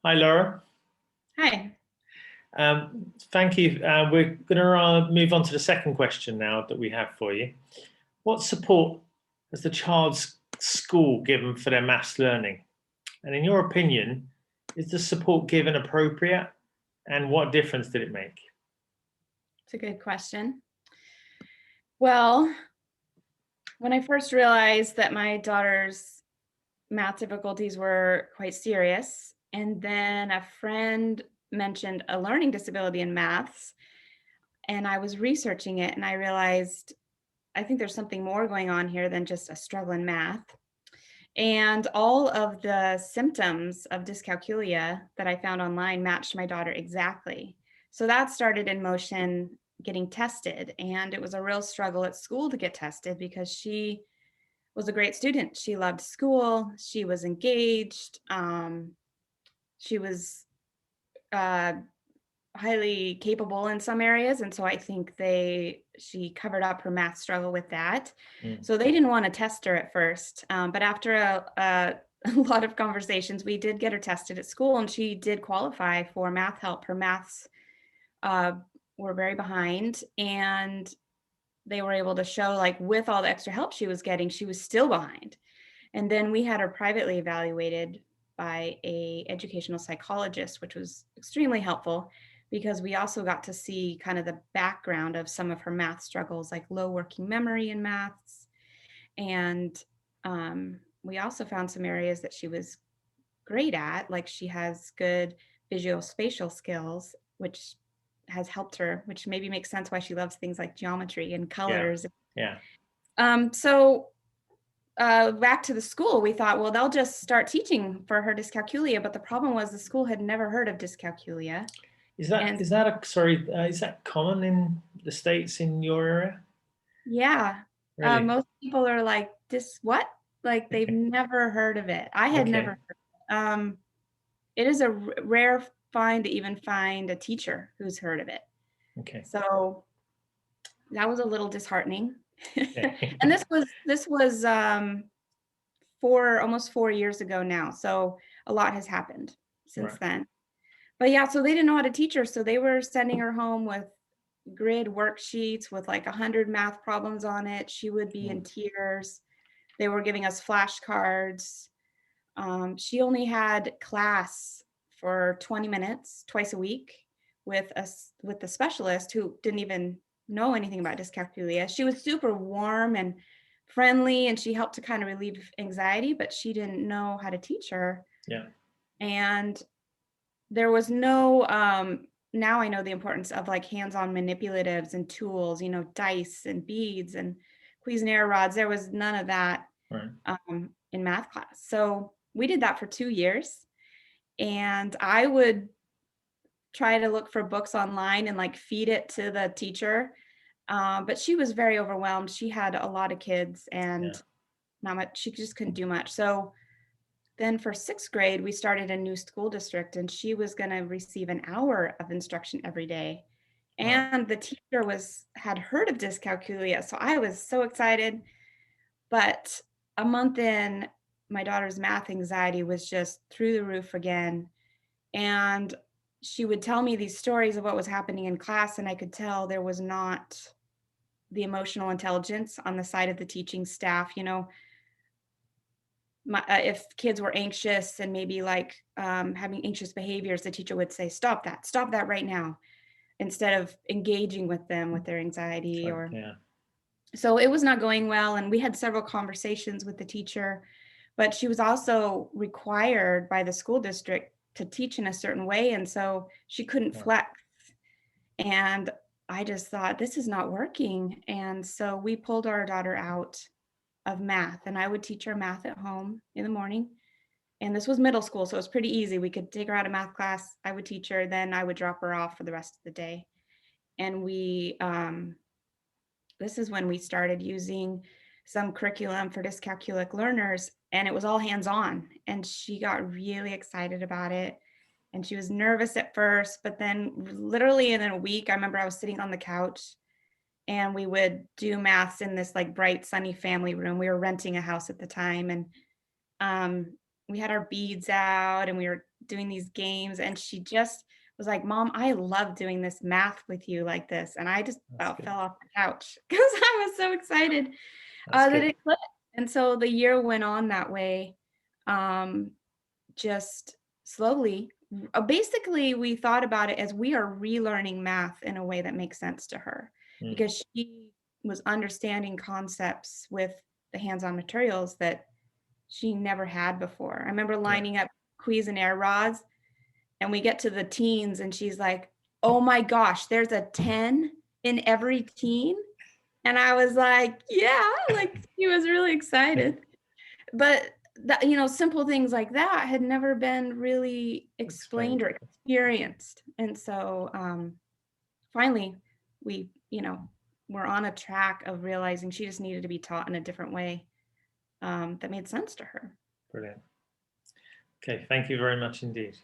Hi, Laura. Hi. Thank you. We're going to move on to the second question now that we have for you. What support has the child's school given for their maths learning? And in your opinion, is the support given appropriate? And what difference did it make? It's a good question. Well, when I first realized that my daughter's math difficulties were quite serious, and then a friend mentioned a learning disability in maths, and I was researching it, and I realized I think there's something more going on here than just a struggle in math. And all of the symptoms of dyscalculia that I found online matched my daughter exactly. So that started in motion getting tested. And it was a real struggle at school to get tested because she was a great student. She loved school, she was engaged, she was uh, highly capable in some areas, and so I think she covered up her math struggle with that. Mm. So they didn't want to test her at first, but after a lot of conversations, we did get her tested at school, and she did qualify for math help. Her maths uh, were very behind, and they were able to show, like, with all the extra help she was getting, she was still behind. And then we had her privately evaluated by a educational psychologist, which was extremely helpful because we also got to see kind of the background of some of her math struggles, like low working memory in maths. And we also found some areas that she was great at, like she has good visual-spatial skills, which has helped her, which maybe makes sense why she loves things like geometry and Yeah, colors. yeah. So back to the school, we thought, well, they'll just start teaching for her dyscalculia, but the problem was the school had never heard of dyscalculia. Is that And is that a sorry? Is that common in the States in your area? yeah, Really? most people are like, this what? Like they've never heard of it. I had never Okay. heard of it. It is a rare find to even find a teacher who's heard of it. Okay. So that was a little disheartening. Okay. And this was almost 4 years ago now. So a lot has happened since Right. then. But yeah, so they didn't know how to teach her. So they were sending her home with grid worksheets with like 100 math problems on it. She would be in Mm. tears. They were giving us flashcards. She only had class for 20 minutes twice a week with the specialist who didn't even know anything about dyscalculia. She was super warm and friendly, and she helped to kind of relieve anxiety, but she didn't know how to teach her. Yeah. And there was no now I know the importance of like hands-on manipulatives and tools, dice and beads and Cuisinart rods. There was none of that Right. in math class. So we did that for 2 years, and I would try to look for books online and like feed it to the teacher. But she was very overwhelmed. She had a lot of kids Yeah. and not much, she just couldn't do much. So then for sixth grade, we started a new school district, and she was going to receive an hour of instruction every day. Wow. And the teacher had heard of dyscalculia. So I was so excited. But a month in, my daughter's math anxiety was just through the roof again. And she would tell me these stories of what was happening in class, and I could tell there was not the emotional intelligence on the side of the teaching staff. If kids were anxious and maybe like having anxious behaviors, the teacher would say, stop that right now, instead of engaging with them with their anxiety. Right. Or Yeah. so it was not going well. And we had several conversations with the teacher, but she was also required by the school district to teach in a certain way. And so she couldn't Right. flex. And I just thought, this is not working. And so we pulled our daughter out of math, and I would teach her math at home in the morning. And this was middle school, so it was pretty easy. We could take her out of math class, I would teach her, then I would drop her off for the rest of the day. And this is when we started using some curriculum for dyscalculic learners, and it was all hands-on. And she got really excited about it. And she was nervous at first, but then literally in a week, I remember I was sitting on the couch and we would do maths in this like bright, sunny family room. We were renting a house at the time, and um, we had our beads out and we were doing these games, and she just was like, "Mom, I love doing this math with you like this." And I just That's about good. fell off the couch because I was so excited That's that good. it clicked. And so the year went on that way, um, just slowly. Basically, we thought about it as we are relearning math in a way that makes sense to her Mm, because she was understanding concepts with the hands-on materials that she never had before. I remember yeah. lining up Cuisenaire rods, and we get to the teens, and she's like, "Oh my gosh, there's a 10 in every teen?" And I was like, "Yeah," like, she was really excited. But that, simple things like that had never been really explained Explained. or experienced. And so, finally, we, we're on a track of realizing she just needed to be taught in a different way, that made sense to her. Brilliant. Okay, thank you very much indeed.